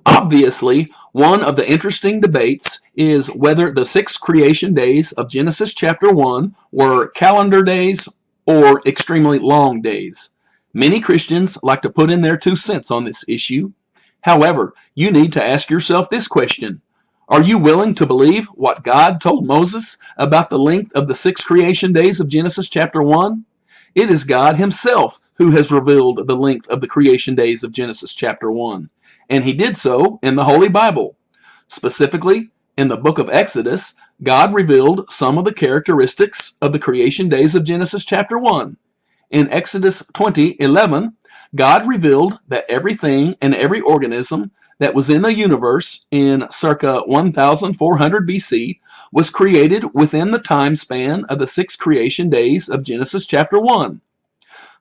Obviously, one of the interesting debates is whether the 6 creation days of Genesis chapter 1 were calendar days or extremely long days. Many Christians like to put in their 2 cents on this issue. However, you need to ask yourself this question. Are you willing to believe what God told Moses about the length of the 6 creation days of Genesis chapter 1? It is God himself who has revealed the length of the creation days of Genesis chapter 1, and he did so in the Holy Bible. Specifically, in the book of Exodus, God revealed some of the characteristics of the creation days of Genesis chapter 1. In Exodus 20:11, God revealed that everything and every organism that was in the universe in circa 1400 BC was created within the time span of the 6 creation days of Genesis chapter 1.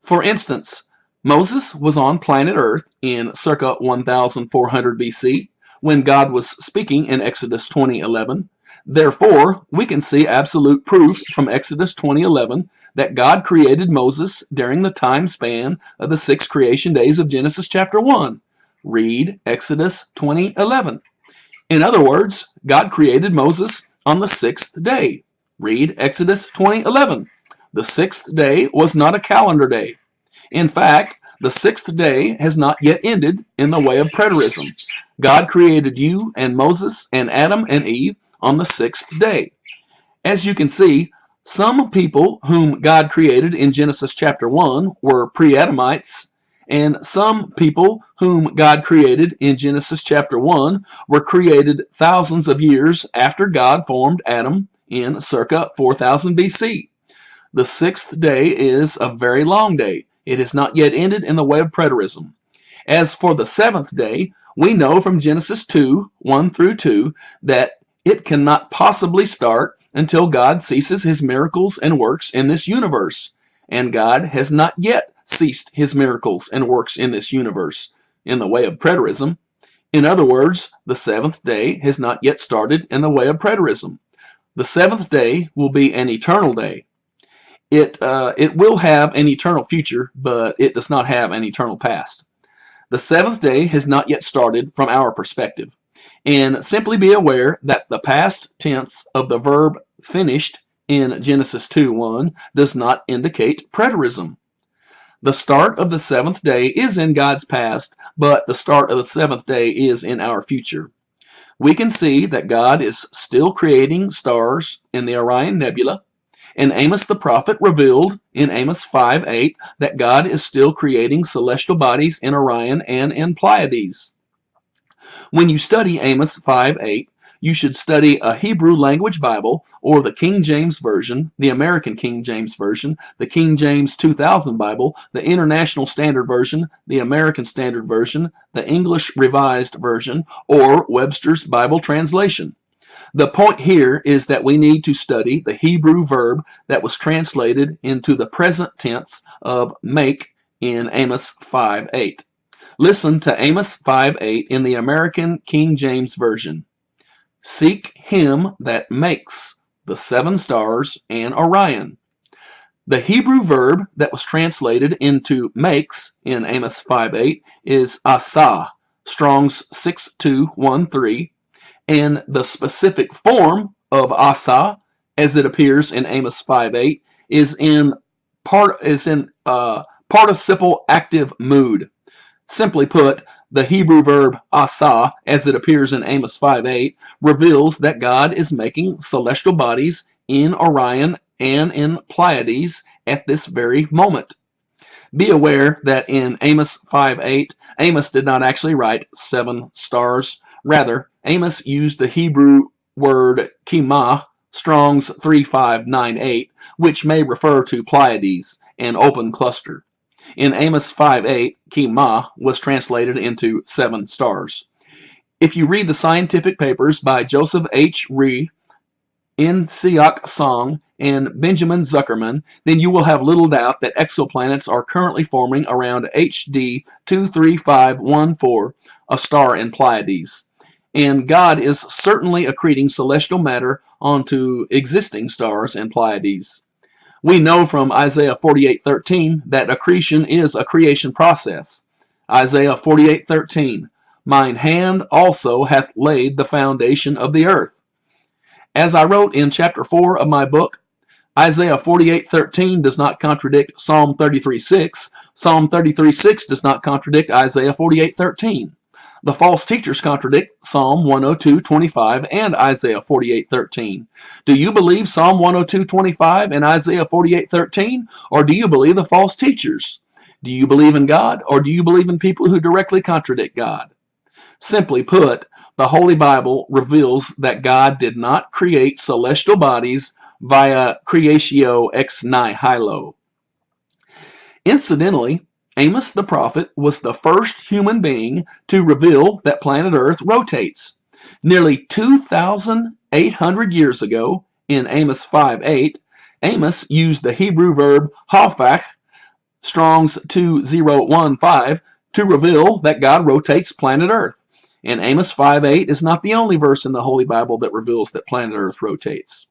For instance, Moses was on planet Earth in circa 1400 BC when God was speaking in Exodus 20:11. Therefore, we can see absolute proof from Exodus 20:11 that God created Moses during the time span of the 6 creation days of Genesis chapter 1. Read Exodus 20:11. In other words, God created Moses on the 6th day. Read Exodus 20:11. The 6th day was not a calendar day. In fact, the 6th day has not yet ended in the way of preterism. God created you and Moses and Adam and Eve on the 6th day. As you can see, some people whom God created in Genesis chapter 1 were pre-Adamites, and some people whom God created in Genesis chapter 1 were created thousands of years after God formed Adam in circa 4000 BC. The 6th day is a very long day. It has not yet ended in the way of preterism. As for the 7th day, we know from Genesis 2:1-2 that it cannot possibly start until God ceases his miracles and works in this universe. And God has not yet ceased his miracles and works in this universe in the way of preterism. In other words, the 7th day has not yet started in the way of preterism. The 7th day will be an eternal day. It will have an eternal future, but it does not have an eternal past. The 7th day has not yet started from our perspective. And simply be aware that the past tense of the verb finished in Genesis 2:1 does not indicate preterism. The start of the 7th day is in God's past, but the start of the 7th day is in our future. We can see that God is still creating stars in the Orion Nebula, and Amos the prophet revealed in Amos 5:8 that God is still creating celestial bodies in Orion and in Pleiades. When you study Amos 5:8, you should study a Hebrew language Bible or the King James Version, the American King James Version, the King James 2000 Bible, the International Standard Version, the American Standard Version, the English Revised Version, or Webster's Bible Translation. The point here is that we need to study the Hebrew verb that was translated into the present tense of make in Amos 5:8. Listen to Amos 5:8 in the American King James Version. Seek him that makes the 7 stars and Orion. The Hebrew verb that was translated into makes in Amos 5:8 is asah, Strong's 6213. And the specific form of asa, as it appears in Amos 5:8, is in participle active mood. Simply put, the Hebrew verb asa, as it appears in Amos 5:8, reveals that God is making celestial bodies in Orion and in Pleiades at this very moment. Be aware that in Amos 5:8, Amos did not actually write 7 stars. Rather, Amos used the Hebrew word kemah, Strong's 3598, which may refer to Pleiades, an open cluster. In Amos 5:8, kemah was translated into 7 stars. If you read the scientific papers by Joseph H. Ree, In-Seok Song, and Benjamin Zuckerman, then you will have little doubt that exoplanets are currently forming around HD 23514, a star in Pleiades. And God is certainly accreting celestial matter onto existing stars and Pleiades. We know from Isaiah 48:13 that accretion is a creation process. Isaiah 48:13, Mine hand also hath laid the foundation of the earth. As I wrote in chapter 4 of my book, Isaiah 48:13 does not contradict Psalm 33:6. Psalm 33:6 does not contradict Isaiah 48:13. The false teachers contradict Psalm 102:25 and Isaiah 48:13. Do you believe Psalm 102:25 and Isaiah 48:13, or do you believe the false teachers? Do you believe in God, or do you believe in people who directly contradict God? Simply put, the Holy Bible reveals that God did not create celestial bodies via creatio ex nihilo. Incidentally, Amos the prophet was the first human being to reveal that planet Earth rotates. Nearly 2,800 years ago, in Amos 5:8, Amos used the Hebrew verb hafach, Strong's 2015, to reveal that God rotates planet Earth. And Amos 5:8 is not the only verse in the Holy Bible that reveals that planet Earth rotates.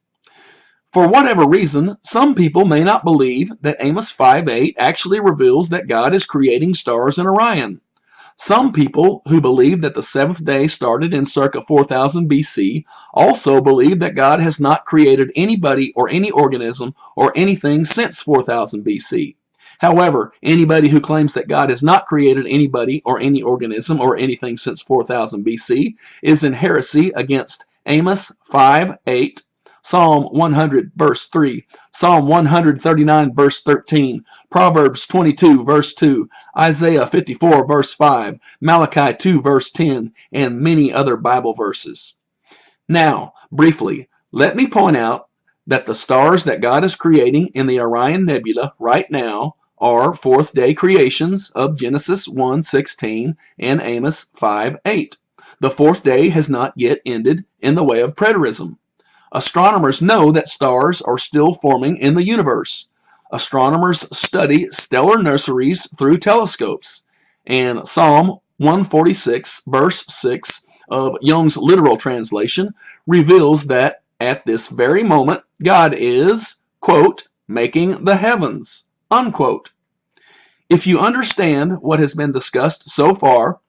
For whatever reason, some people may not believe that Amos 5:8 actually reveals that God is creating stars in Orion. Some people who believe that the seventh day started in circa 4000 BC also believe that God has not created anybody or any organism or anything since 4000 BC. However, anybody who claims that God has not created anybody or any organism or anything since 4000 BC is in heresy against Amos 5:8, Psalm 100 verse 3, Psalm 139 verse 13, Proverbs 22 verse 2, Isaiah 54 verse 5, Malachi 2 verse 10, and many other Bible verses. Now, briefly, let me point out that the stars that God is creating in the Orion Nebula right now are fourth day creations of Genesis 1:16 and Amos 5:8. The fourth day has not yet ended in the way of preterism. Astronomers know that stars are still forming in the universe. Astronomers study stellar nurseries through telescopes. And Psalm 146 verse 6 of Young's literal translation reveals that at this very moment God is, quote, making the heavens, unquote. If you understand what has been discussed so far,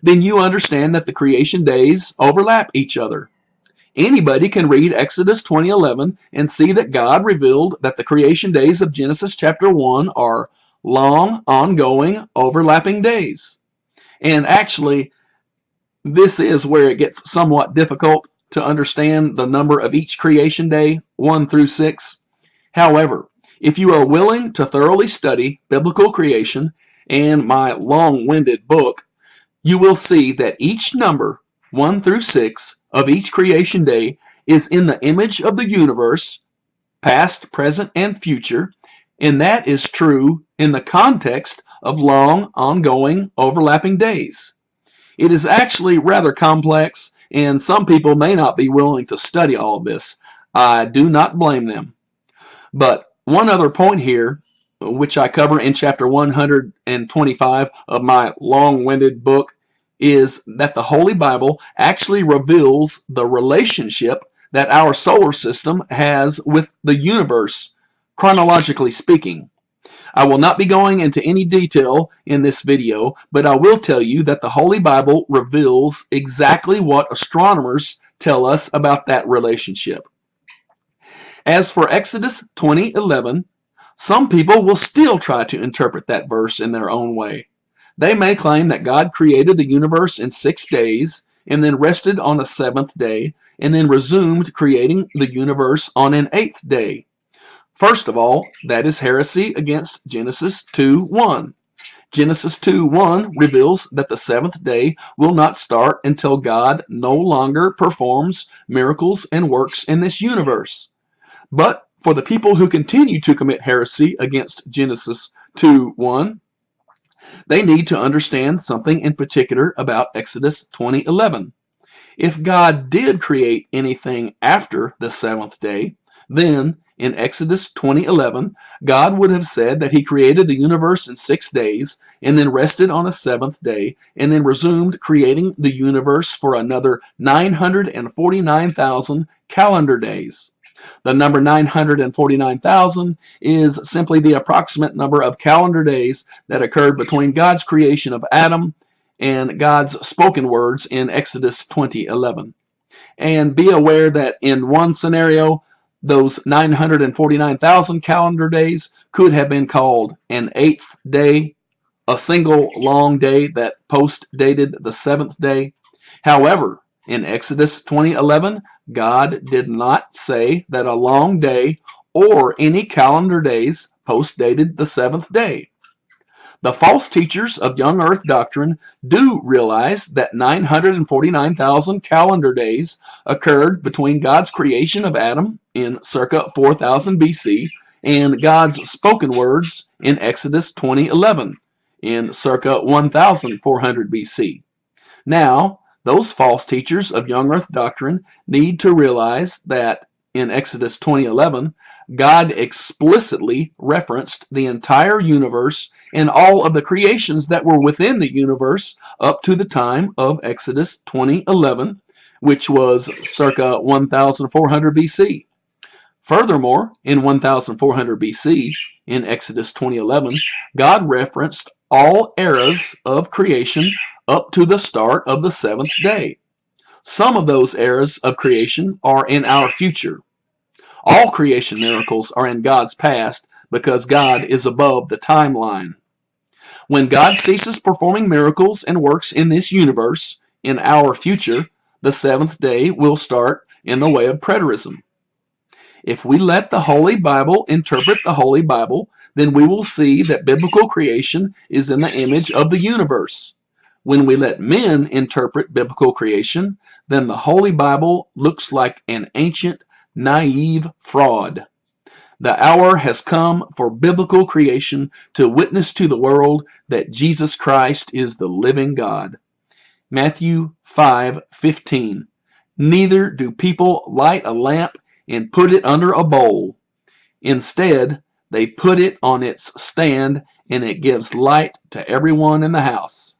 then you understand that the creation days overlap each other. Anybody can read Exodus 20:11 and see that God revealed that the creation days of Genesis chapter 1 are long, ongoing, overlapping days. And actually, this is where it gets somewhat difficult to understand the number of each creation day, 1 through 6. However, if you are willing to thoroughly study biblical creation and my long-winded book, you will see that each number, 1 through 6, of each creation day is in the image of the universe, past, present, and future, and that is true in the context of long, ongoing, overlapping days. It is actually rather complex, and some people may not be willing to study all of this. I do not blame them. But one other point here, which I cover in chapter 125 of my long-winded book, is that the Holy Bible actually reveals the relationship that our solar system has with the universe, chronologically speaking. I will not be going into any detail in this video, but I will tell you that the Holy Bible reveals exactly what astronomers tell us about that relationship. As for Exodus 20:11, some people will still try to interpret that verse in their own way. They may claim that God created the universe in 6 days and then rested on the 7th day and then resumed creating the universe on an 8th day. First of all, that is heresy against Genesis 2:1. Genesis 2:1 reveals that the 7th day will not start until God no longer performs miracles and works in this universe. But for the people who continue to commit heresy against Genesis 2:1, they need to understand something in particular about Exodus 20:11. If God did create anything after the 7th day, then in Exodus 20:11, God would have said that he created the universe in 6 days and then rested on the 7th day and then resumed creating the universe for another 949,000 calendar days. The number 949,000 is simply the approximate number of calendar days that occurred between God's creation of Adam and God's spoken words in Exodus 20:11. And be aware that in one scenario, those 949,000 calendar days could have been called an 8th day, a single long day that post-dated the 7th day. However, in Exodus 20:11, God did not say that a long day or any calendar days post-dated the 7th day. The false teachers of young earth doctrine do realize that 949,000 calendar days occurred between God's creation of Adam in circa 4000 BC and God's spoken words in Exodus 20:11 in circa 1400 BC. Now, those false teachers of young earth doctrine need to realize that in Exodus 20:11, God explicitly referenced the entire universe and all of the creations that were within the universe up to the time of Exodus 20:11, which was circa 1400 BC. Furthermore, in 1400 BC, in Exodus 20:11, God referenced all eras of creation up to the start of the 7th day. Some of those eras of creation are in our future. All creation miracles are in God's past because God is above the timeline. When God ceases performing miracles and works in this universe, in our future, the 7th day will start in the way of preterism. If we let the Holy Bible interpret the Holy Bible, then we will see that biblical creation is in the image of the universe. When we let men interpret biblical creation, then the Holy Bible looks like an ancient, naive fraud. The hour has come for biblical creation to witness to the world that Jesus Christ is the living God. Matthew 5:15. Neither do people light a lamp and put it under a bowl. Instead, they put it on its stand, and it gives light to everyone in the house.